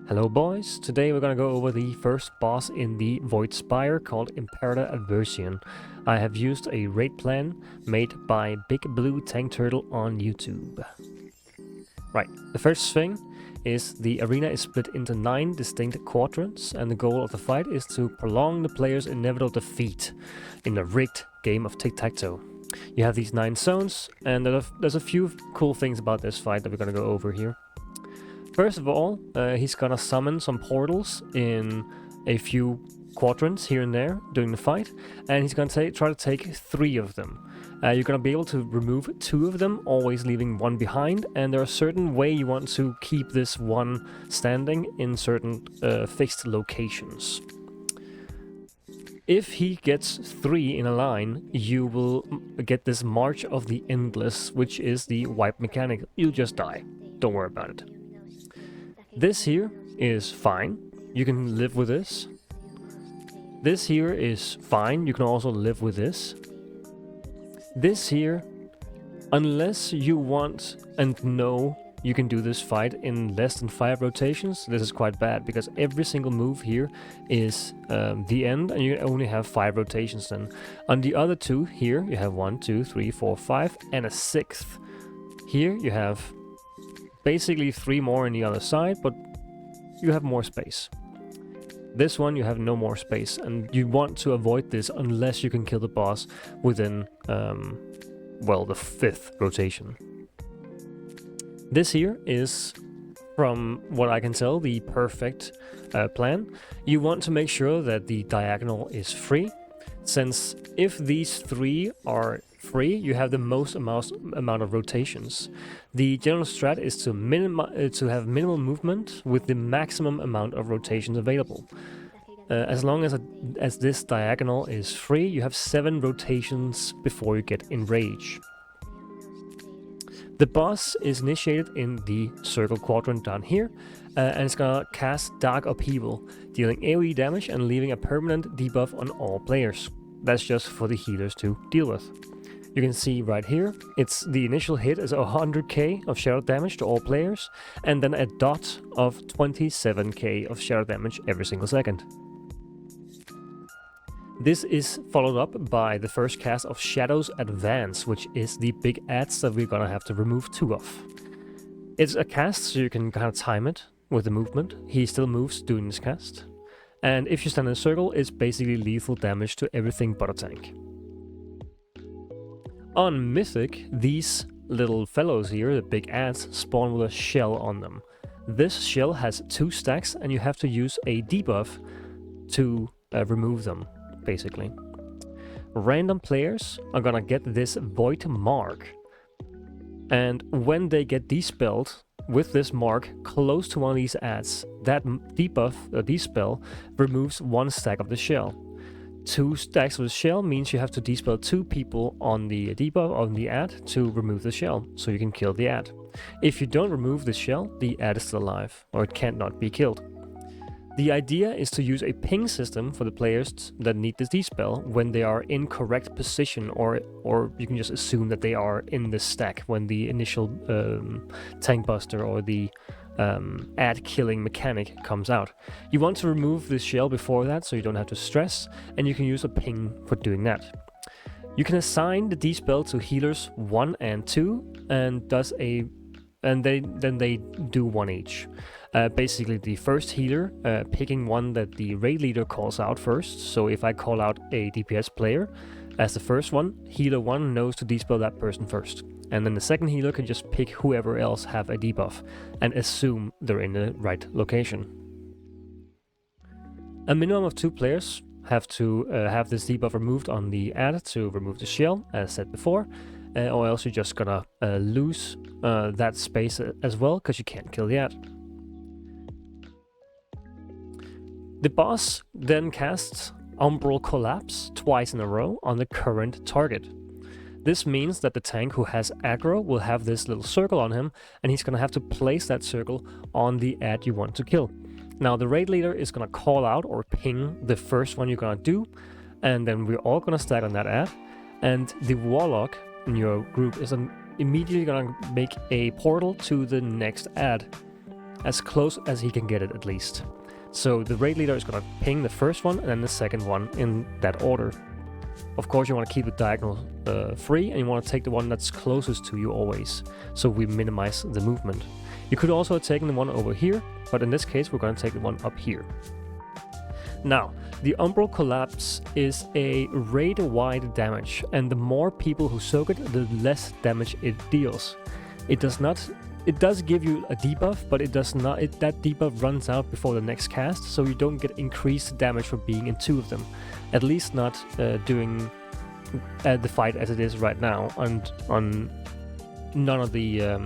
Hello boys, today we're gonna go over the first boss in the Void Spire called Imperator Averzian. I have used a raid plan made by Big Blue Tank Turtle on YouTube. Right, the first thing is the arena is split into 9 distinct quadrants, and the goal of the fight is to prolong the player's inevitable defeat in a rigged game of tic-tac-toe. You have these 9 zones, and there's a few cool things about this fight that we're gonna go over here. First of all, he's gonna summon some portals in a few quadrants here and there during the fight, and he's gonna try to take 3 of them. You're gonna be able to remove 2 of them, always leaving 1 behind, and there are certain way you want to keep this one standing in certain fixed locations. If he gets 3 in a line, you will get this March of the Endless, which is the wipe mechanic. You'll just die. Don't worry about it. This here is fine. You can live with this. This here is fine. You can also live with this. This here, unless you want and know you can do this fight in less than 5 rotations, this is quite bad, because every single move here is the end, and you only have 5 rotations then. On the other 2 here, you have 1, 2, 3, 4, 5, and a 6th. Here you have basically 3 more on the other side, but you have more space. This one you have no more space, and you want to avoid this unless you can kill the boss within, well, the 5th rotation. This here is, from what I can tell, the perfect plan. You want to make sure that the diagonal is free, since if these 3 are free, you have the most amount of rotations. The general strat is to have minimal movement with the maximum amount of rotations available. As long as this diagonal is free, you have 7 rotations before you get enraged. The boss is initiated in the circle quadrant down here, and it's gonna cast Dark Upheaval, dealing AoE damage and leaving a permanent debuff on all players. That's just for the healers to deal with. You can see right here, it's the initial hit is 100k of shadow damage to all players, and then a dot of 27k of shadow damage every single second. This is followed up by the first cast of Shadows Advance, which is the big adds that we're gonna have to remove 2 of. It's a cast, so you can kind of time it with the movement. He still moves doing this cast. And if you stand in a circle, it's basically lethal damage to everything but a tank. On Mythic, these little fellows here, the big ants, spawn with a shell on them. This shell has 2 stacks, and you have to use a debuff to remove them, basically. Random players are gonna get this Void Mark, and when they get dispelled with this mark close to one of these adds, that debuff, or dispel, removes 1 stack of the shell. 2 stacks of the shell means you have to dispel 2 people on the debuff on the ad to remove the shell, so you can kill the ad. If you don't remove the shell, the ad is still alive, or it can't not be killed. The idea is to use a ping system for the players that need this dispel when they are in correct position, or you can just assume that they are in the stack when the initial tank buster or the ad killing mechanic comes out. You want to remove this shell before that, so you don't have to stress, and you can use a ping for doing that. You can assign the dispel to healers 1 and 2, and then they do 1 each. Basically, the first healer picking one that the raid leader calls out first. So if I call out a DPS player as the first one, healer 1 knows to dispel that person first. And then the second healer can just pick whoever else have a debuff and assume they're in the right location. A minimum of 2 players have to have this debuff removed on the ad to remove the shell, as said before, or else you're just gonna lose that space as well, because you can't kill the ad. The boss then casts Umbral Collapse twice in a row on the current target. This means that the tank who has aggro will have this little circle on him, and he's gonna have to place that circle on the ad you want to kill. Now the raid leader is gonna call out or ping the first one you're gonna do, and then we're all gonna stack on that ad, and the warlock in your group is immediately gonna make a portal to the next ad. as close as he can get it at least. So the raid leader is going to ping the first one and then the second one in that order. Of course, you want to keep the diagonal free, and you want to take the one that's closest to you always, so we minimize the movement. You could also have taken the one over here, but in this case we're going to take the one up here. Now, the Umbral Collapse is a raid-wide damage, and the more people who soak it, the less damage it deals. It does give you a debuff, but that debuff runs out before the next cast, so you don't get increased damage for being in 2 of them. At least not doing the fight as it is right now, and on none of the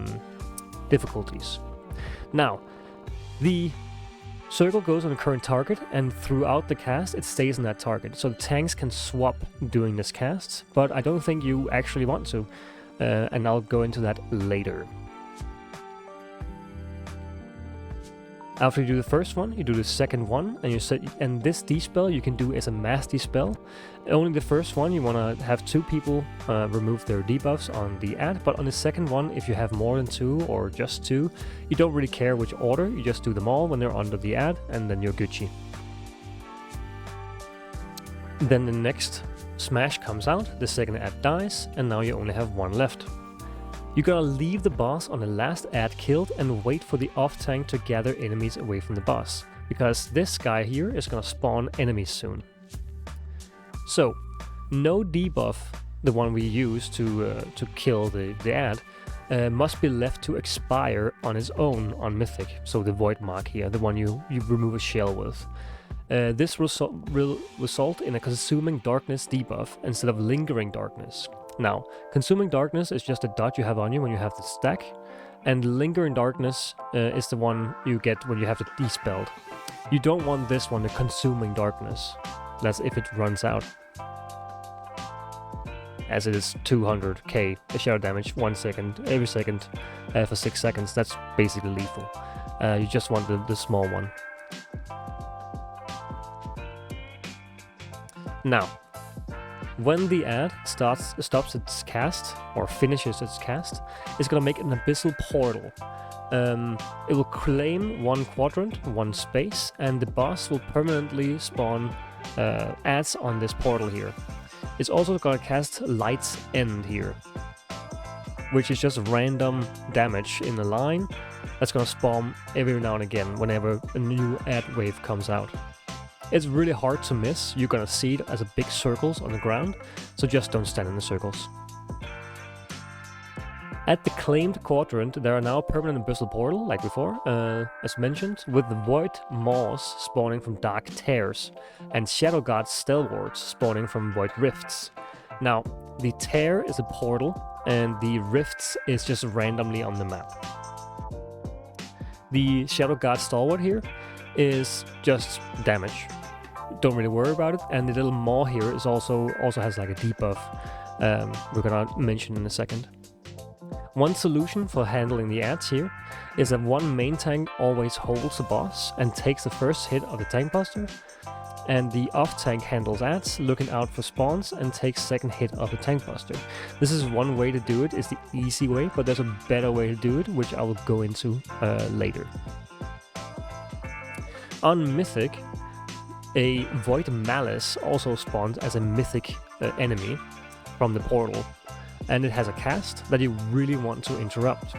difficulties. Now, the circle goes on the current target, and throughout the cast it stays on that target, so the tanks can swap doing this cast, but I don't think you actually want to, and I'll go into that later. After you do the first one, you do the second one, and this dispel you can do as a mass dispel. Only the first one you want to have 2 people remove their debuffs on the ad, but on the second one, if you have more than 2 or just 2, you don't really care which order, you just do them all when they're under the ad, and then you're Gucci. Then the next smash comes out, the second ad dies, and now you only have 1 left. You gotta leave the boss on the last ad killed and wait for the off tank to gather enemies away from the boss, because this guy here is gonna spawn enemies soon. So, no debuff, the one we use to kill the ad, must be left to expire on its own on Mythic, so the void mark here, the one you remove a shell with. This will result in a consuming darkness debuff instead of lingering darkness. Now, consuming darkness is just a dot you have on you when you have the stack, and lingering darkness is the one you get when you have it dispelled. You don't want this one, the consuming darkness. That's if it runs out. As it is 200k shadow damage every second for 6 seconds. That's basically lethal. You just want the small one. Now, when the ad stops its cast, or finishes its cast, it's gonna make an abyssal portal. It will claim 1 quadrant, 1 space, and the boss will permanently spawn ads on this portal here. It's also gonna cast Light's End here, which is just random damage in a line that's gonna spawn every now and again whenever a new ad wave comes out. It's really hard to miss, you're gonna see it as a big circles on the ground, so just don't stand in the circles. At the claimed quadrant, there are now permanent abyssal portal, like before, as mentioned, with the void maws spawning from dark tears, and shadow guard stalwarts spawning from void rifts. Now, the tear is a portal, and the rifts is just randomly on the map. The shadow guard stalwart here is just damage. Don't really worry about it, and the little maw here is also has like a debuff we're gonna mention in a second. One solution for handling the ads here is that one main tank always holds the boss and takes the first hit of the tank buster, and the off tank handles ads, looking out for spawns, and takes second hit of the tank buster. This is one way to do it, it's the easy way, but there's a better way to do it, which I will go into later. On Mythic, a Void Malice also spawns as a Mythic enemy from the portal, and it has a cast that you really want to interrupt.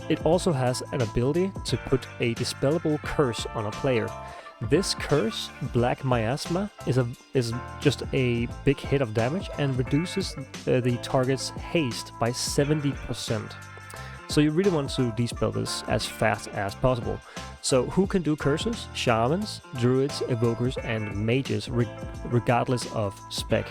It also has an ability to put a dispellable curse on a player. This curse, Black Miasma, is just a big hit of damage and reduces the target's haste by 70%. So you really want to dispel this as fast as possible. So who can do curses? Shamans, druids, evokers, and mages, regardless of spec.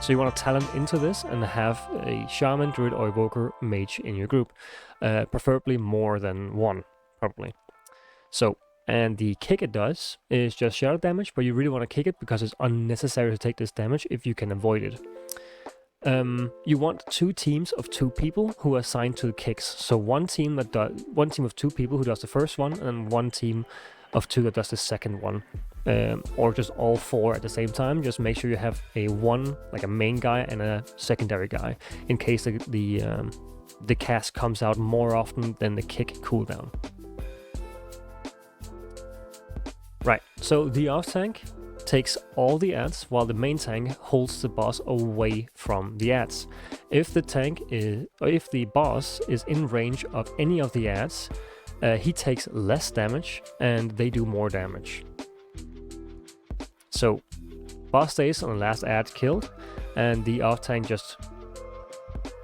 So you want to talent into this and have a shaman, druid, or evoker mage in your group. Preferably more than one, probably. So, and the kick it does is just shadow damage, but you really want to kick it because it's unnecessary to take this damage if you can avoid it. You want 2 teams of 2 people who are assigned to the kicks. So one team of 2 people who does the first one, and one team of 2 that does the second one. Or just all 4 at the same time. Just make sure you have a main guy and a secondary guy, in case the the cast comes out more often than the kick cooldown. Right, so the off tank takes all the ads while the main tank holds the boss away from the ads. If the boss is in range of any of the ads, he takes less damage and they do more damage. So boss stays on the last ad killed, and the off tank just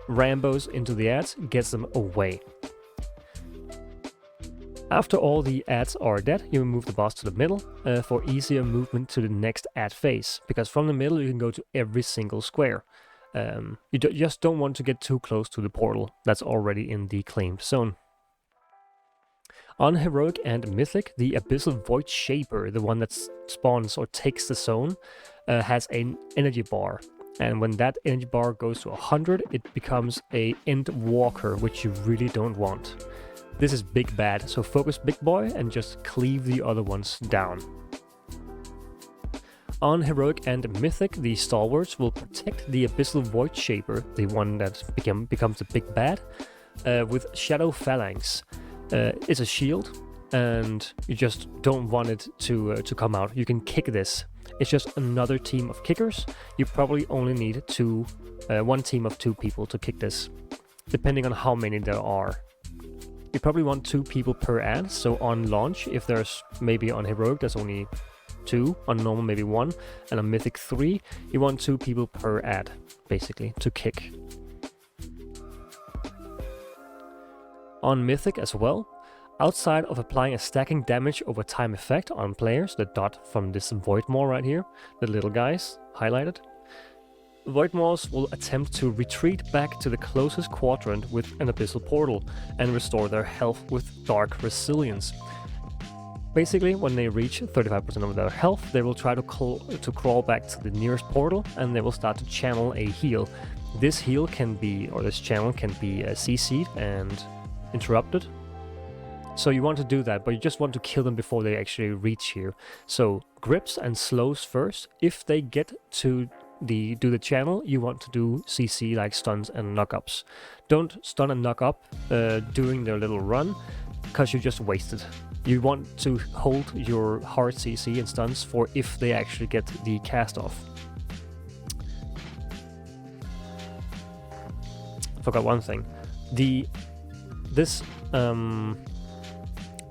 rambos into the ads, gets them away. After all the ads are dead, you move the boss to the middle for easier movement to the next ad phase, because from the middle you can go to every single square. You just don't want to get too close to the portal that's already in the claimed zone. On Heroic and Mythic, the Abyssal Void Shaper, the one that spawns or takes the zone, has an energy bar. And when that energy bar goes to 100, it becomes a End Walker, which you really don't want. This is big bad, so focus big boy and just cleave the other ones down. On Heroic and Mythic, the Stalwarts will protect the Abyssal Void Shaper, the one that becomes the big bad, with Shadow Phalanx. It's a shield, and you just don't want it to come out. You can kick this. It's just another team of kickers. You probably only need one team of 2 people to kick this, depending on how many there are. You probably want 2 people per ad, so on launch, if there's maybe on Heroic there's only 2, on normal maybe 1, and on Mythic 3, you want 2 people per ad, basically, to kick. On Mythic as well, outside of applying a stacking damage over time effect on players, the dot from this Void Maw right here, the little guys highlighted, Void Maws will attempt to retreat back to the closest quadrant with an Abyssal Portal and restore their health with Dark Resilience. Basically, when they reach 35% of their health, they will try to crawl back to the nearest portal, and they will start to channel a heal. This heal can be, or this channel can be CC'd and interrupted. So you want to do that, but you just want to kill them before they actually reach here. So grips and slows first. If they get to do the channel, you want to do CC like stuns and knock-ups. Don't stun and knock up during their little run, because you just wasted. You want to hold your hard CC and stuns for if they actually get the cast off. Forgot one thing. This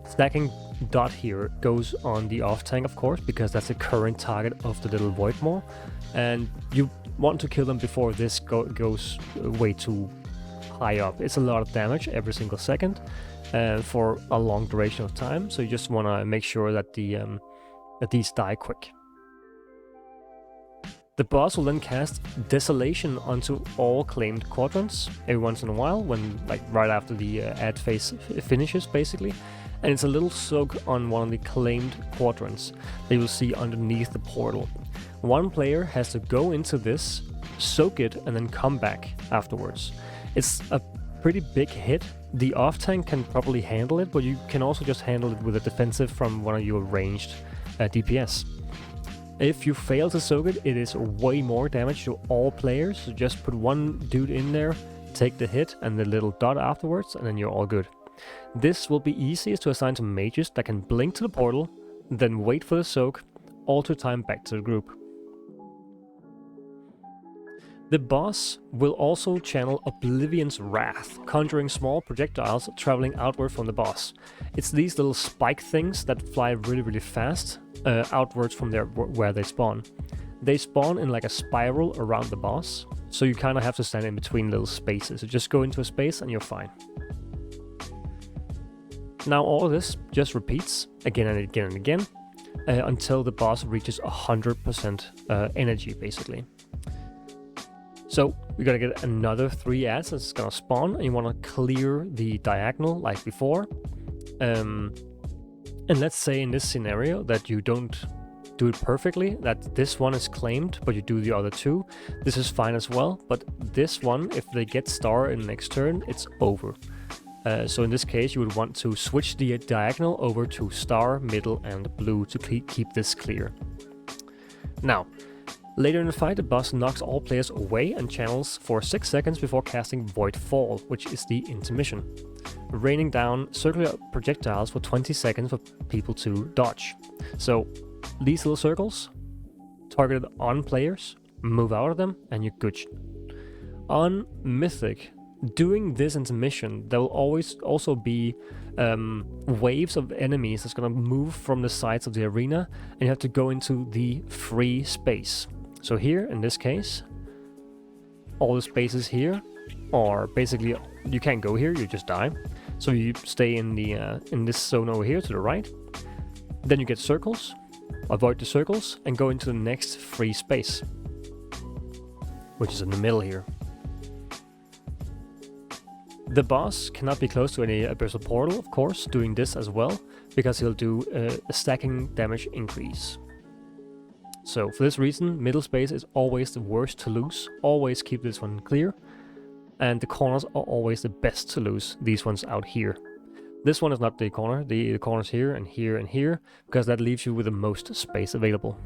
stacking dot here goes on the off tank, of course, because that's the current target of the little Void Maw, and you want to kill them before this goes way too high up. It's a lot of damage every single second for a long duration of time, so you just want to make sure that that these die quick. The boss will then cast Desolation onto all claimed quadrants every once in a while, when right after the ad phase finishes, basically. And it's a little soak on one of the claimed quadrants that you'll see underneath the portal. One player has to go into this, soak it, and then come back afterwards. It's a pretty big hit. The off tank can probably handle it, but you can also just handle it with a defensive from one of your ranged DPS. If you fail to soak it, it is way more damage to all players, so just put one dude in there, take the hit and the little dot afterwards, and then you're all good. This will be easiest to assign to mages that can blink to the portal, then wait for the soak, alter time back to the group. The boss will also channel Oblivion's Wrath, conjuring small projectiles traveling outward from the boss. It's these little spike things that fly really fast outwards from where they spawn. They spawn in like a spiral around the boss, so you kind of have to stand in between little spaces. So just go into a space and you're fine. Now all of this just repeats again and again and again until the boss reaches 100% energy, basically. So we're gonna get another 3 ads that's gonna spawn, and you want to clear the diagonal like before. And let's say in this scenario that you don't do it perfectly, that this one is claimed, but you do the other 2. This is fine as well, but this one, if they get star in the next turn, it's over. So in this case, you would want to switch the diagonal over to star, middle, and blue to keep this clear. Now, Later in the fight, the boss knocks all players away and channels for 6 seconds before casting Void Fall, which is the intermission, raining down circular projectiles for 20 seconds for people to dodge. So these little circles, targeted on players, move out of them, and you're good. On Mythic, doing this intermission, there will always also be waves of enemies that's going to move from the sides of the arena, and you have to go into the free space. So here, in this case, all the spaces here are basically, you can't go here, you just die. So you stay in the in this zone over here to the right. Then you get circles, avoid the circles, and go into the next free space, which is in the middle here. The boss cannot be close to any abyssal portal, of course, doing this as well, because he'll do a stacking damage increase. So for this reason, middle space is always the worst to lose. Always keep this one clear. And the corners are always the best to lose, these ones out here. This one is not the corner, the corners here and here and here, because that leaves you with the most space available.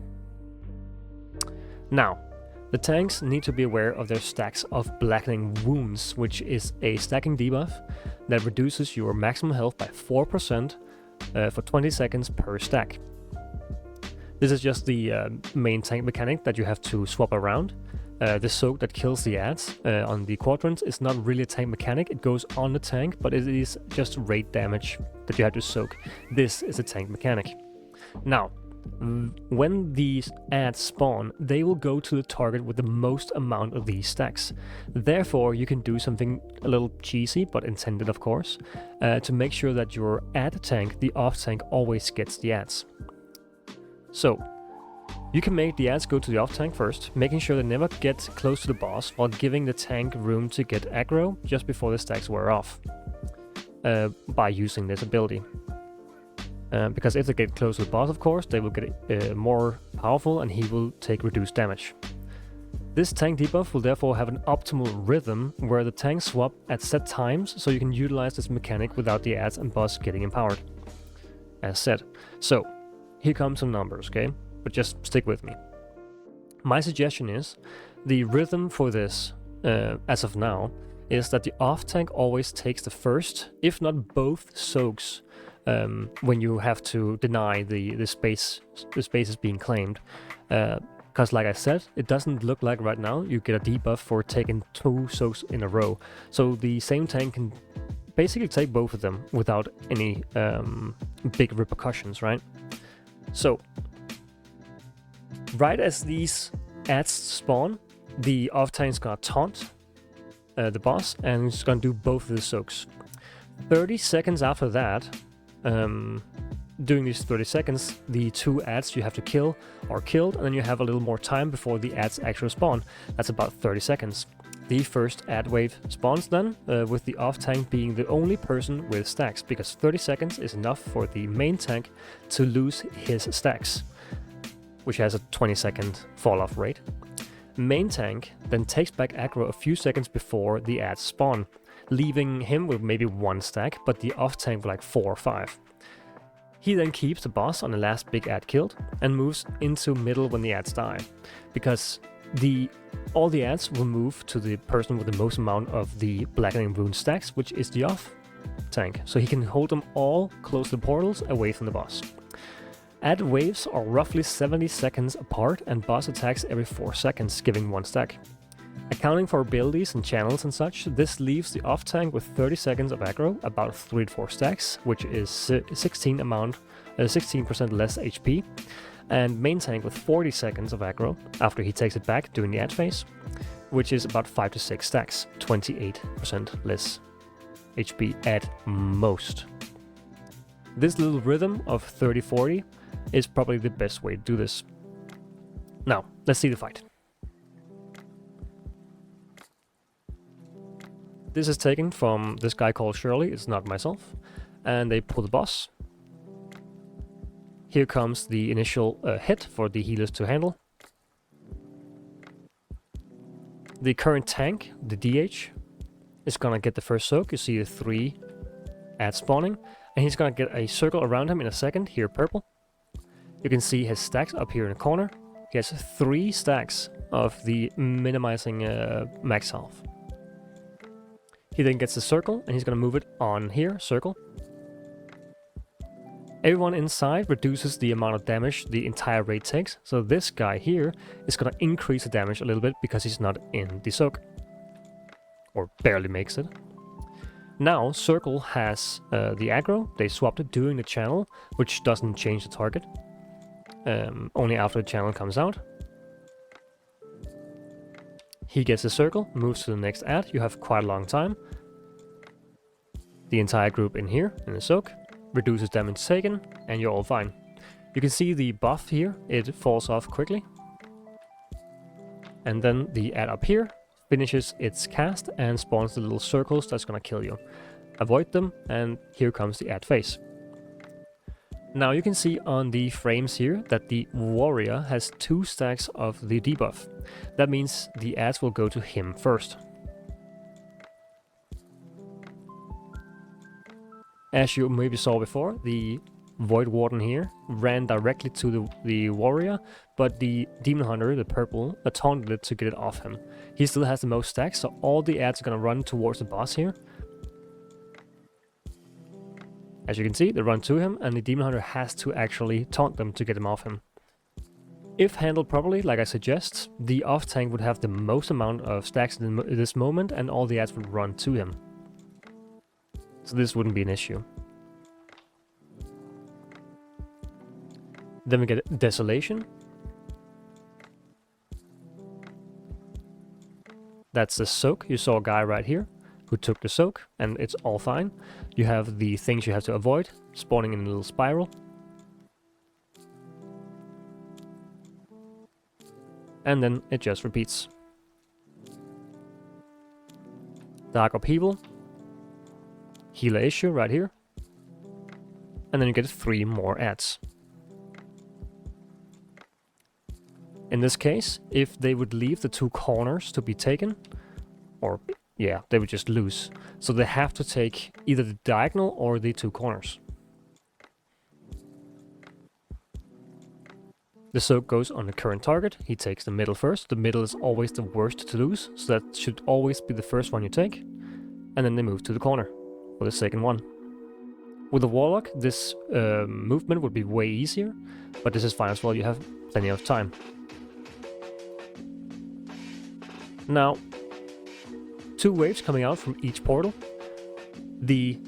Now, the tanks need to be aware of their stacks of Blackening Wounds, which is a stacking debuff that reduces your maximum health by 4% for 20 seconds per stack. This is just the main tank mechanic that you have to swap around. The soak that kills the ads on the quadrants is not really a tank mechanic, it goes on the tank, but it is just raid damage that you have to soak. This is a tank mechanic. Now, when these ads spawn, they will go to the target with the most amount of these stacks. Therefore, you can do something a little cheesy, but intended of course, to make sure that your ad tank, the off tank, always gets the ads. So, you can make the ads go to the off tank first, making sure they never get close to the boss, while giving the tank room to get aggro just before the stacks wear off, by using this ability. Because if they get close to the boss, of course, they will get more powerful and he will take reduced damage. This tank debuff will therefore have an optimal rhythm where the tanks swap at set times, so you can utilize this mechanic without the ads and boss getting empowered, as said. So, here come some numbers, okay? But just stick with me. My suggestion is, the rhythm for this, as of now, is that the off tank always takes the first, if not both, soaks when you have to deny the space is being claimed. Because like I said, it doesn't look like right now you get a debuff for taking 2 soaks in a row. So the same tank can basically take both of them without any big repercussions, right? So, right as these ads spawn, the off tank's gonna taunt the boss, and it's gonna do both of the soaks. 30 seconds after that, during these 30 seconds, the 2 ads you have to kill are killed, and then you have a little more time before the ads actually spawn. That's about 30 seconds. The first ad wave spawns then, with the off tank being the only person with stacks, because 30 seconds is enough for the main tank to lose his stacks, which has a 20-second fall-off rate. Main tank then takes back aggro a few seconds before the ads spawn, leaving him with maybe 1 stack, but the off tank with like 4 or 5. He then keeps the boss on the last big ad killed, and moves into middle when the ads die, because all the ads will move to the person with the most amount of the Blackening Rune stacks, which is the off tank, so he can hold them all close to the portals away from the boss. Ad waves are roughly 70 seconds apart, and boss attacks every 4 seconds, giving 1 stack. Accounting for abilities and channels and such, this leaves the off tank with 30 seconds of aggro, about 3 to 4 stacks, which is 16% less HP, and main tank with 40 seconds of aggro after he takes it back during the ad phase, which is about 5 to 6 stacks, 28% less HP at most. This little rhythm of 30-40 is probably the best way to do this. Now, let's see the fight. This is taken from this guy called Shirley, it's not myself, and they pull the boss. Here comes the initial hit for the healers to handle. The current tank, the DH, is gonna get the first soak. You see the 3 ads spawning, and he's gonna get a circle around him in a second, here purple. You can see his stacks up here in the corner, he has 3 stacks of the minimizing max health. He then gets the circle, and he's going to move it on here, circle. Everyone inside reduces the amount of damage the entire raid takes, so this guy here is going to increase the damage a little bit because he's not in the soak. Or barely makes it. Now, circle has the aggro. They swapped it during the channel, which doesn't change the target. Only after the channel comes out. He gets the circle, moves to the next ad. You have quite a long time. The entire group in here, in the soak, reduces damage taken, and you're all fine. You can see the buff here, it falls off quickly. And then the ad up here finishes its cast and spawns the little circles that's gonna kill you. Avoid them, and here comes the ad phase. Now you can see on the frames here that the warrior has 2 stacks of the debuff. That means the ads will go to him first. As you maybe saw before, the Void Warden here ran directly to the warrior, but the Demon Hunter, the purple, taunted it to get it off him. He still has the most stacks, so all the ads are gonna run towards the boss here. As you can see, they run to him, and the Demon Hunter has to actually taunt them to get them off him. If handled properly, like I suggest, the off-tank would have the most amount of stacks in this moment, and all the ads would run to him. So this wouldn't be an issue. Then we get Desolation. That's the soak. You saw a guy right here who took the soak, and it's all fine. You have the things you have to avoid, spawning in a little spiral. And then it just repeats. Dark Upheaval. Healer issue right here. And then you get 3 more ads. In this case, if they would leave the 2 corners to be taken, or yeah, they would just lose. So they have to take either the diagonal or the 2 corners. The soak goes on the current target. He takes the middle first. The middle is always the worst to lose, so that should always be the first one you take. And then they move to the corner for the second one. With a Warlock, this movement would be way easier, but this is fine as well. You have plenty of time. Now, 2 waves coming out from each portal. The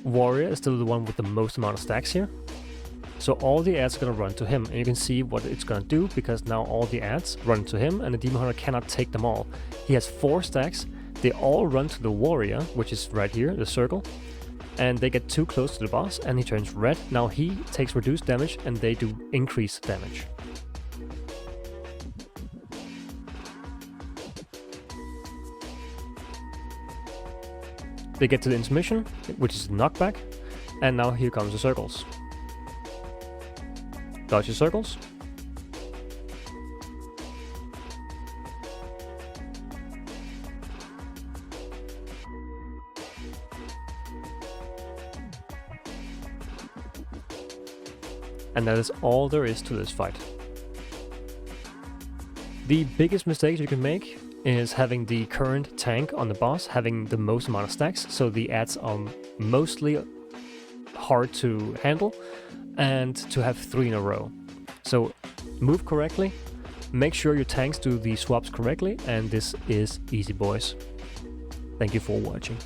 warrior is still the one with the most amount of stacks here. So all the ads are going to run to him, and you can see what it's going to do, because now all the ads run to him, and the Demon Hunter cannot take them all. He has 4 stacks. They all run to the warrior, which is right here, the circle. And they get too close to the boss, and he turns red. Now he takes reduced damage, and they do increased damage. They get to the intermission, which is the knockback, and now here comes the circles. Dodge your circles. And that is all there is to this fight. The biggest mistake you can make is having the current tank on the boss having the most amount of stacks, so the ads are mostly hard to handle, and to have 3 in a row. So move correctly, make sure your tanks do the swaps correctly, and this is easy, boys. Thank you for watching.